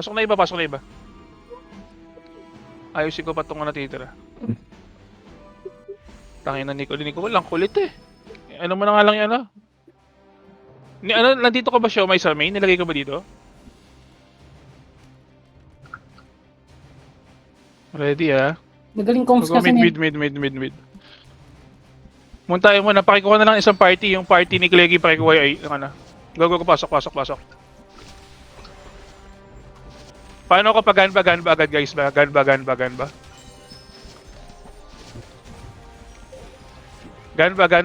Pasok na iba, pasok na iba. Ayusin ko pa itong natitira. Tangin na Nico. Nico, walang kulit eh. Ano mo na nga lang yan, ano? Nandito ka ba siya, may sa main? Nilagay ka ba dito? Ready ah. Magaling comms Go kasi mid. Munta mo na, pakikuha na lang isang party. Yung party ni Cleggy, pakikuha ay, ano. Go, pasok. Paano kapag gan ba agad guys ba? Gan ba? Gan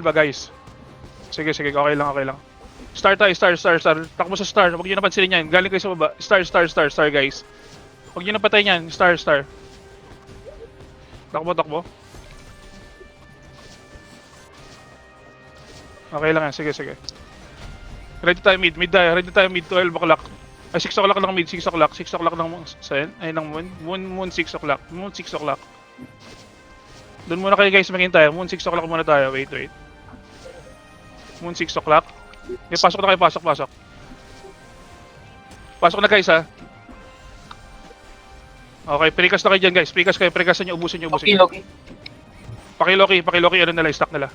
ba guys? Sige, okay lang. Star tayo, star. Takbo sa star. Huwag nyo napansinin yan. Galing kayo sa baba. Star guys. Huwag nyo napatay yan. Star. Takbo. Okay lang yan. Sige. Ready tayo mid. Ready tayo mid 12 o'clock. Ay, 6 o'clock lang mid. 6 o'clock ng sen. Ay, ng moon. Moon 6 o'clock. Moon 6 o'clock. Doon muna kayo guys maghintay. Moon 6 o'clock muna tayo. Wait. Moon 6 o'clock. Okay, pasok na kayo. Pasok. Pasok na guys ha. Okay, precast na kayo dyan guys. Precast nyo. Ubusin nyo. Okay. Pakiloki. Ano nila? Stock nila.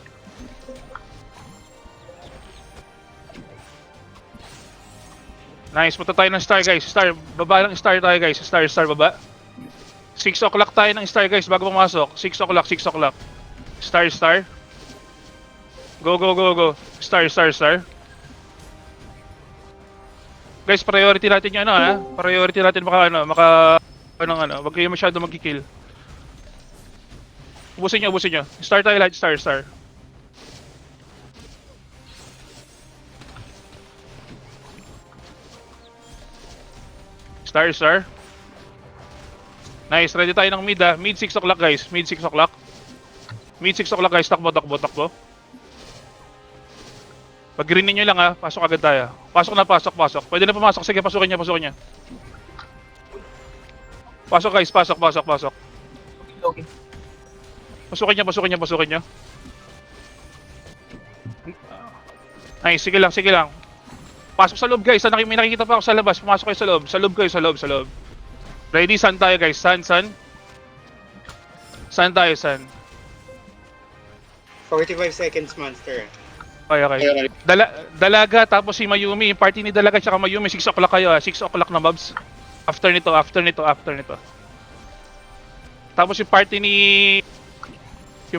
Nice, punta tayo ng star guys. Star, baba ng star tayo guys. Star baba. 6 o'clock tayo ng star guys bago pumasok. 6 o'clock. Star. Go. Star. Guys, priority natin yung ano ha. Priority natin wag kayo masyado magkikill. Ubusin nyo. Star tayo lahat, star. Star. Nice, ready tayo ng mid ha. Mid 6 o'clock guys. Mid 6 o'clock guys. Takbo. Pag greenin nyo lang ha. Pasok agad tayo. Pasok. Pwede na pumasok. Sige, pasukin niya. Pasok guys. Pasok. Okay. Pasukin niya. Nice, sige lang. Pasok sa loob guys. May nakikita pa ako sa labas. Pumasok kayo sa loob. Sa loob. Ready? Sun tayo guys. Sun. Sun tayo. 45 seconds monster. Okay. Dalaga tapos si Mayumi. Yung party ni Dalaga tsaka Mayumi. 6 o'clock kayo ha. 6 o'clock na mobs. After nito. Tapos yung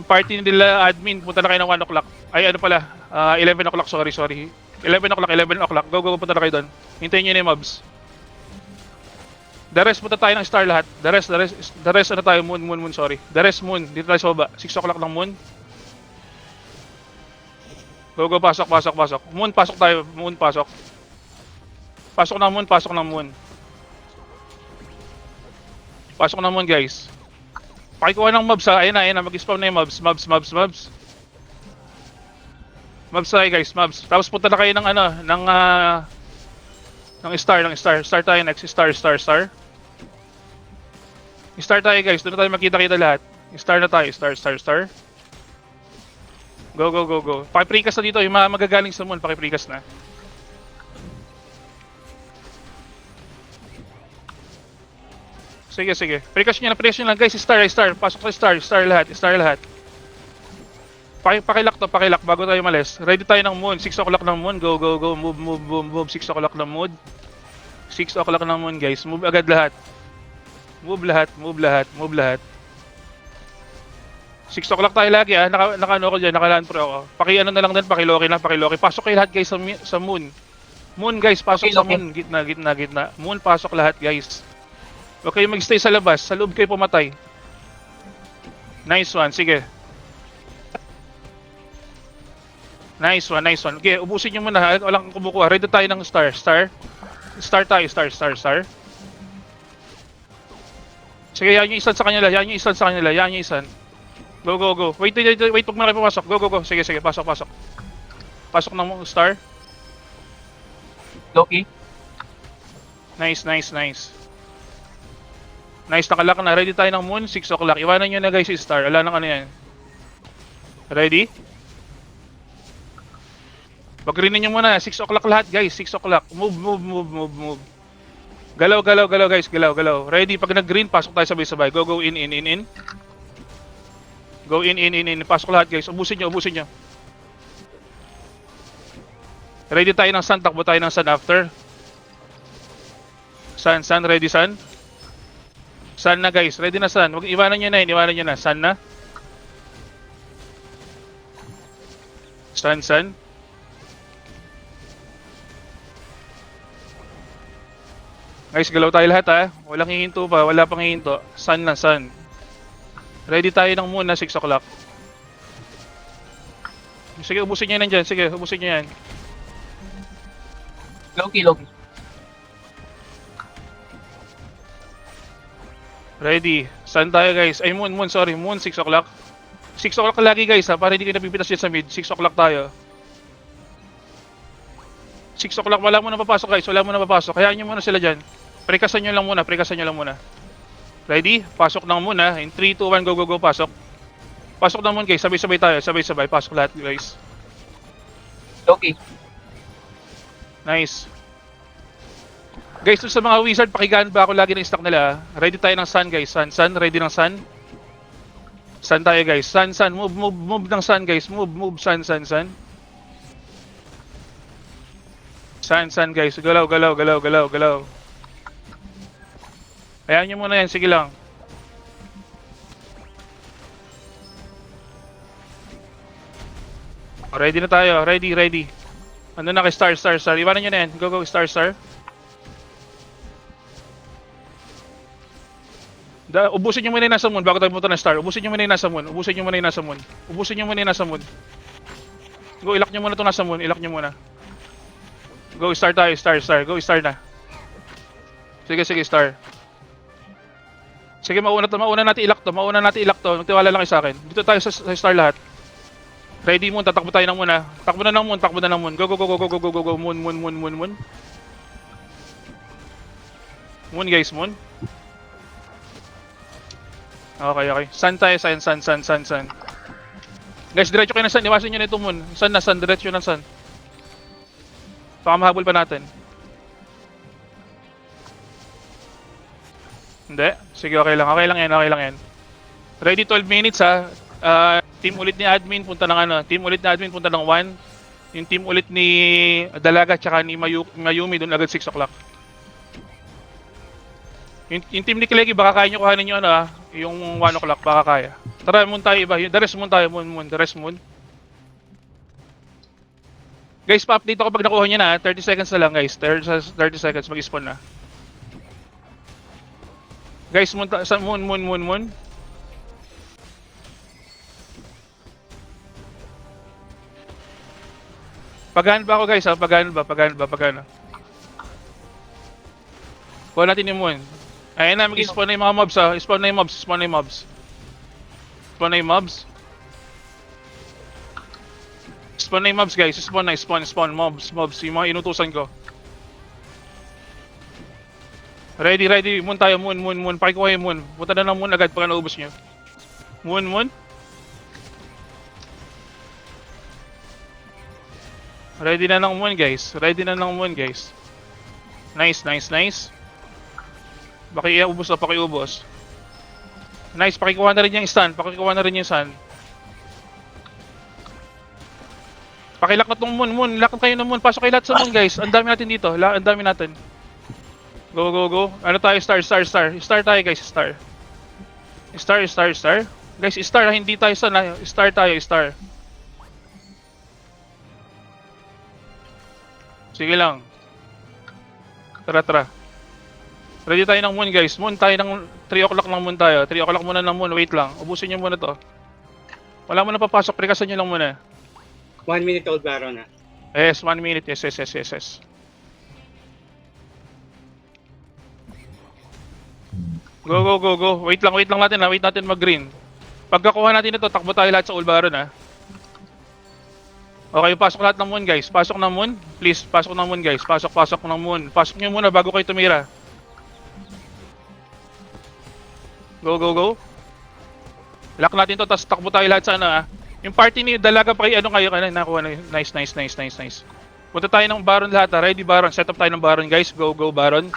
party nila admin. Punta na kayo ng 1 o'clock. Ay ano pala. 11 o'clock. Sorry. 11 o'clock. Go. Punta na kayo doon. Hintayin nyo na yung mobs. The rest punta tayo ng star lahat. The rest ano tayo? Moon. Sorry. The rest moon. Dito tayo sa baba. 6 o'clock ng moon. Go, pasok. Moon, pasok tayo. Pasok ng moon. Pasok ng moon, guys. Pakikuha ng mobs ha. Ayun na. Mag-spawn na yung mobs. Mobs tayo, guys. Tapos punta na kayo ng ng star. Star tayo next. Star. Star tayo, guys. Doon na tayo makita lahat. Star na tayo. Star. Go. Pakiprecast na dito. Yung mga magagaling sa moon, pakiprecast na. Sige. Precast nyo lang. Guys, star. Pasok sa star lahat. Pakilak bago tayo malis. Ready tayo ng moon. 6 o'clock ng moon. Go. Move. 6 o'clock ng moon. 6 o'clock ng moon, guys. Move agad lahat. Move lahat. 6 o'clock tayo lagi ah. Naka-ano ko dyan, naka-land pro ako. Paki-ano na lang din, pakiloki. Pasok kayo lahat guys sa moon. Moon guys, pasok sa moon. Gitna. Moon, pasok lahat guys. Huwag kayo mag-stay sa labas. Sa loob kayo pumatay. Nice one, sige. Nice one. Okay, ubusin nyo muna ha. Walang kumukuha. Ready tayo ng star. Star tayo. Sige, yan yung isan sa kanila. Go. Wait, huwag na kayo pumasok. Go. Sige, pasok. Pasok ng star. Okay. Nice. Nice, nakalak na. Ready tayo ng moon, 6 o'clock. Iwanan nyo na guys si star. Wala nang ano yan. Ready? Pag-greenin nyo muna. 6 o'clock lahat guys. 6 o'clock. Move. Galaw, galaw, galaw guys, galaw, galaw. Ready, pag nag-green, pasok tayo sabay-sabay. Go, go, in, in, in, in. Go in, in, in, in. Pasok lahat guys, ubusin nyo, ubusin nyo. Ready tayo ng sun, takbo tayo ng sun after. Sun, sun, ready sun. Sun na guys, ready na sun. Huwag iwanan nyo na, iwanan nyo na. Sun na. Sun, sun. Guys, galaw tayo lahat ha. Walang hihinto pa, wala pang hihinto. Sun na, sun. Ready tayo ng moon na 6 o'clock. Sige, ubusin nyo yan dyan. Sige, ubusin nyo yan. Loki, Loki. Ready. Sun tayo guys. Ay, moon, moon, sorry. Moon, 6 o'clock. 6 o'clock lagi guys ha, para hindi kayo napipitas dyan sa mid. 6 o'clock tayo. 6 o'clock, wala mo na papasok guys. Wala mo na papasok. Hayaan nyo muna sila dyan. Prekasan nyo lang muna. Prekasan nyo lang muna. Ready? Pasok ng moon ha. In 3, 2, 1, go, go, go. Pasok. Pasok ng moon guys. Sabay-sabay tayo. Sabay-sabay. Pasok lahat guys. Loki. Nice. Guys, sa mga wizard, pakigaan ba ako lagi ng stock nila? Ready tayo ng sun guys. Sun, sun. Ready ng sun. Sun tayo guys. Sun, sun. Move, move, move ng sun guys. Move, move. Sun, sun, sun. Sun, sun guys. Galaw, galaw, galaw, galaw, galaw. Ayan nyo muna yan. Sige lang. Ready na tayo. Ready, ready. Ano na kay star, star, star. Iwanan nyo na yan. Go, go, star, star. Ubusin nyo muna yung nasa moon bago tayo pumunta ng star. Ubusin nyo muna yung nasa moon. Ubusin nyo muna yung nasa moon. Ubusin nyo muna yung nasa moon. Go, ilak nyo muna itong nasa moon. Ilak nyo muna. Go, star tayo. Star, star. Go, star na. Sige, sige, star. Sige, mauna natin ilak to. Mauna natin ilak to. Magtiwala lang kayo sa akin. Dito tayo sa star lahat. Ready moon. Tatakbo tayo ng moon ha. Takbo na ng moon. Takbo na ng moon. Go, go, go, go, go, go, go, go, go. Moon, moon, moon, moon, moon. Moon guys, moon. Okay, okay. Sun tayo, sun, sun, sun, sun, sun. Guys, diretso kayo ng sun. Iwasan nyo na ito moon. Sun na, sun. Diretso ng sun. Baka mahabol pa natin. Hindi. Sige, okay lang. Okay lang yan, okay lang yan. Ready 12 minutes ha. Team ulit ni admin, punta ng ano. Team ulit ni admin, punta ng 1. Yung team ulit ni Dalaga tsaka ni Mayumi doon agad 6 o'clock. Yung team ni Kilegi, baka kaya nyo kuhanin yung ano ha. Yung 1 o'clock, baka kaya. Tara, moon tayo iba. The rest moon tayo, moon, moon. The rest moon. Guys, pa-update ako pag nakuha nyo na. 30 seconds na lang guys. 30 seconds, mag-spawn na. Guys, moon, moon, moon, moon, moon. Pagano ba ako guys ha? Pagano ba? Pagano ba? Pagano? Kuha natin yung moon. Ayun na, mag-spawn na yung mga mobs ha. Spawn na yung mobs, spawn na yung mobs. Spawn na yung mobs. Spawn na yung mobs guys. Spawn na, spawn, spawn. Mobs, mobs. Yung mga inutusan ko. Ready, ready. Moon tayo, moon, moon, moon. Pakikuha yung moon. Punta na ng moon agad pagka naubos nyo. Moon, moon. Ready na ng moon guys. Ready na ng moon guys. Nice, nice, nice. Pakiubos na, pakiubos. Nice, pakikuha na rin yung stun. Pakikuha na rin yung sun. Pakilak na tong moon, moon. Lakad kayo ng moon. Pasok kayo lahat sa moon guys. Ang dami natin dito. Ang dami natin. Go, go, go. Ano tayo? Star, star, star. Star tayo guys, star. Star, star, star. Guys, star. Hindi tayo sun. Star tayo, star. Sige lang. Tara, tara. Ready tayo ng moon guys. Moon tayo ng 3 o'clock ng moon tayo. 3 o'clock muna ng moon. Wait lang. Ubusin nyo muna to. Wala mo na papasok. Prekasan nyo lang muna. 1 minute old Baron na. Yes, 1 minute. Yes, yes, yes, yes, yes. Go, go, go, go. Wait lang natin ha. Wait natin mag-green. Pagkakuha natin ito, takbo tayo lahat sa Ulbaron ha. Okay, pasok lahat ng moon guys. Pasok ng moon. Please, pasok ng moon guys. Pasok, pasok ng moon. Pasok nyo muna bago kayo tumira. Go, go, go. Lock natin to, tapos takbo tayo lahat sa ano ha. Yung party ni Dalaga pa kayo, ano kayo, nakuha na. Nice, nice, nice, nice, nice. Punta tayo ng Baron lahat ha. Ready Baron, set up tayo ng Baron guys. Go, go Baron.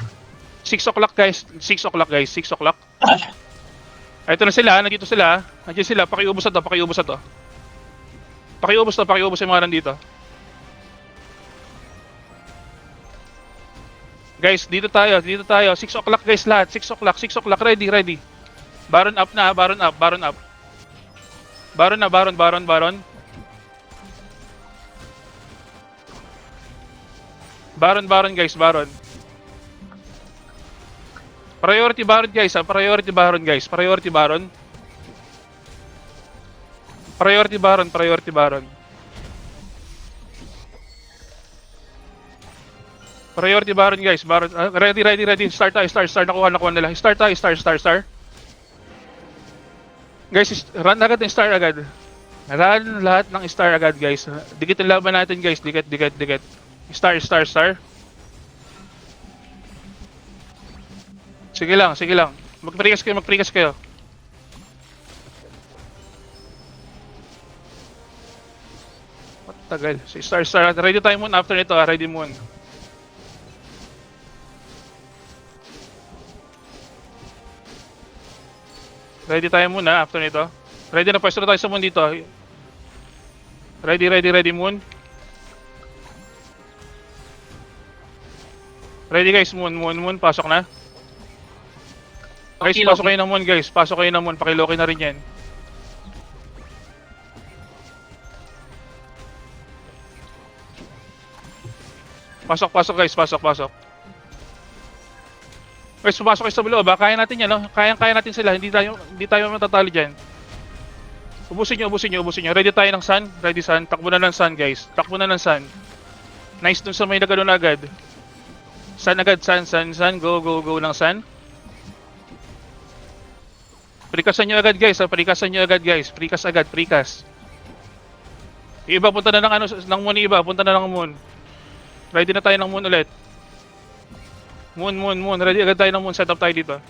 6 o'clock guys. 6 o'clock guys. 6 o'clock. Ito na sila. Nandito sila. Nandiyan sila. Pakiubos na to. Pakiubos na to. Pakiubos to. Pakiubos yung mga nandito. Guys, dito tayo. Dito tayo. 6 o'clock guys lahat. 6 o'clock. 6 o'clock. Ready. Ready. Baron up na. Baron up. Baron up. Baron na. Baron. Baron. Baron. Baron. Baron guys. Baron. Priority Baron guys ha. Priority Baron guys. Priority Baron. Priority Baron. Priority Baron. Priority Baron guys. Baron. Ready, ready, ready. Start tayo. Start, start. Nakuha nila. Start tayo. Start, start, start. Guys, run agad ng star agad. Run lahat ng star agad guys. Dikit ang laban natin guys. Dikit, dikit, dikit. Star, star, star. Sige lang, sige lang. Mag-precast kayo, mag-precast kayo. Matagal. Si Star, Star. Ready tayo moon after nito, ready moon. Ready tayo muna after nito. Ready na, pwesto na tayo sa moon dito. Ready, ready, ready moon. Ready guys, moon, moon, moon. Pasok na. Guys, Okay, pasok okay. kayo ng moon guys. Pasok kayo ng moon. Pakiloki na rin yan. Pasok, pasok guys. Pasok, pasok. Guys, pumasok kayo sa loob. Kaya natin yan, no? Kaya natin sila. Hindi tayo matatalo dyan. Ubusin nyo, ubusin nyo, ubusin nyo. Ready tayo ng sun. Ready sun. Takbo na ng sun guys. Takbo na ng sun. Nice dun sa may nagano na agad. Sun agad. Sun, sun, sun. Go, go, go ng sun. Prikasan nyo agad guys, prikasan nyo agad guys. Prikas agad, prikas. Yung iba punta na ng ano, ng moon, iba punta na ng moon. Ready na tayo ng moon ulit. Moon, moon, moon. Ready agad tayo ng moon, set up tayo dito.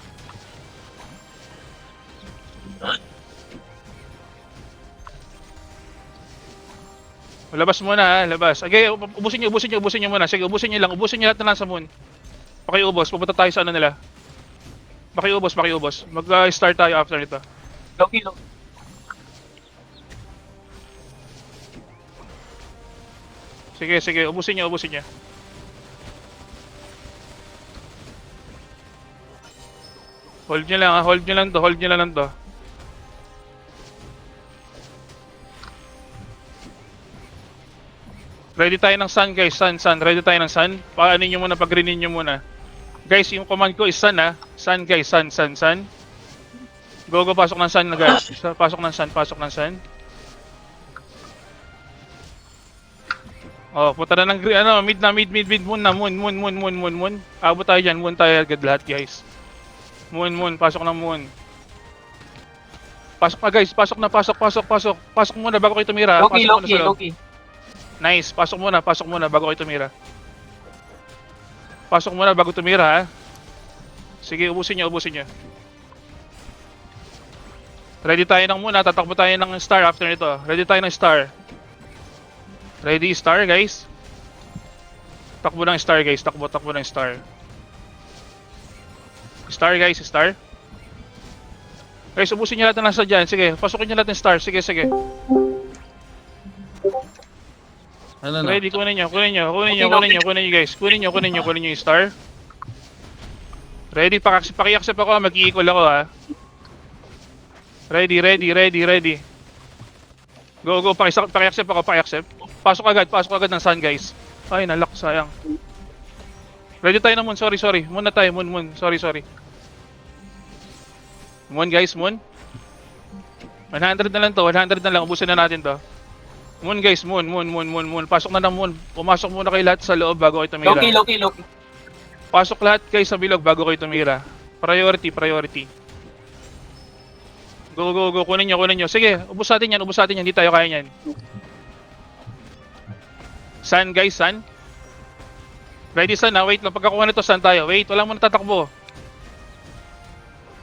Labas muna ha, labas. Okay, ubusin nyo, ubusin nyo, ubusin nyo muna. Sige, ubusin nyo lang, ubusin nyo lahat na lang sa moon. Pakiubos, pupunta tayo sa ano nila. Pakiubos, pakiubos. Mag-start tayo after nito. Loki, Loki. Sige, sige. Ubusin nyo, ubusin nyo. Hold nyo lang, ha? Hold nyo lang to, hold nyo lang to. Ready tayo ng sun, guys. Sun, sun. Ready tayo ng sun. Paanin nyo muna, pag-greenin nyo muna. Guys, yung command ko is sun, ha? Sun, guys. Sun, sun, sun. Go, go. Pasok ng sun na, guys. Pasok ng sun, pasok ng sun. Oh, punta na ng green, ano, mid na, mid, moon na, moon. Abot tayo dyan, moon tayo agad lahat, guys. Moon, pasok ng moon. Pasok na, guys, pasok na, pasok. Pasok muna bago kayo tumira. Loki, Pasok muna Loki, sa loob. Loki. Nice, pasok muna bago kayo tumira. Pasok muna bago tumira, ha. Sige, ubusin nyo. Ready tayo ng muna, tatakbo tayo ng star after nito. Ready tayo ng star. Ready, star, guys. Takbo ng star, guys. Takbo ng star. Star, guys, star. Guys, ubusin nyo lahat na nasa dyan. Sige, pasukin nyo lahat ng star. Sige. Ano na? Ready, kunin nyo, guys. Kunin nyo yung star. Ready, paki-accept ako, mag-i-equal ako, ha. Ready. Go, paki-accept ako, paki-accept. Pasok agad ng sun, guys. Ay, nalak, sayang. Ready tayo na moon, sorry. Moon na tayo, moon. Sorry. Moon, guys, moon. 100 na lang, ubusin na natin to. Moon, guys, moon. Pasok na ng moon. Pumasok muna kayo lahat sa loob bago kayo tumira. Loki. Pasok lahat kayo sa bilog bago kayo tumira. Priority. Go. Kunin nyo. Sige, ubos natin yan. Hindi tayo kaya yan. Sun, guys, sun. Ready, sun, ha? Wait lang. Pagkakuha nito, sun tayo. Wait, wala muna tatakbo.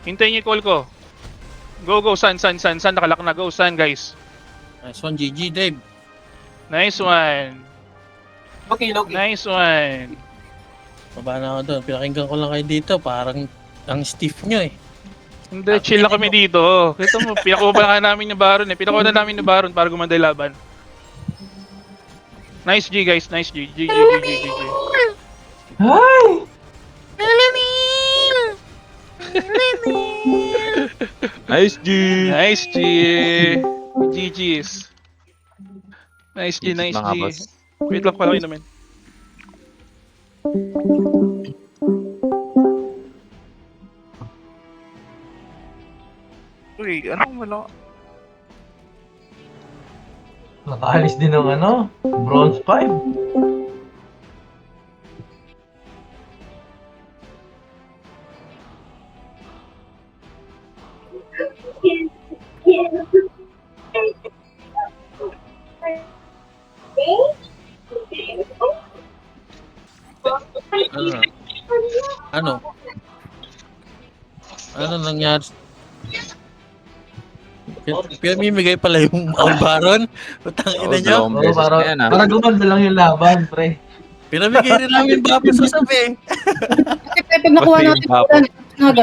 Hintayin yung call ko. Go, sun. Nakalak na. Go, sun, guys. Nice one, GG, Dave. Nice one. Loki. Nice one. Baba na ako doon. Pinakinggan ko lang kayo dito. Parang ang stiff nyo eh. Hindi, chill lang kami dito. Kita mo, pinakuha pa namin yung Baron eh. Pinakuha na namin yung Baron para gumanda yung laban. Nice G guys, nice G. G. Ay! Nice G! Nice G. GG's. Nice G, nice Mga G. boss. Wait lang pala kayo naman. Uy, ano wala? Nakaalis din ng ano, bronze 5. Ano? Ano nangyari? Pinamimigay pala yung ang Baron? Utang ina nyo? dalawang beses para, na yan, ah. para gumanda lang yung laban, pre. Pinamigay rin namin Bapos sa sabi. Kasi pag nakuha Pati yung natin hapon. ulan, agad.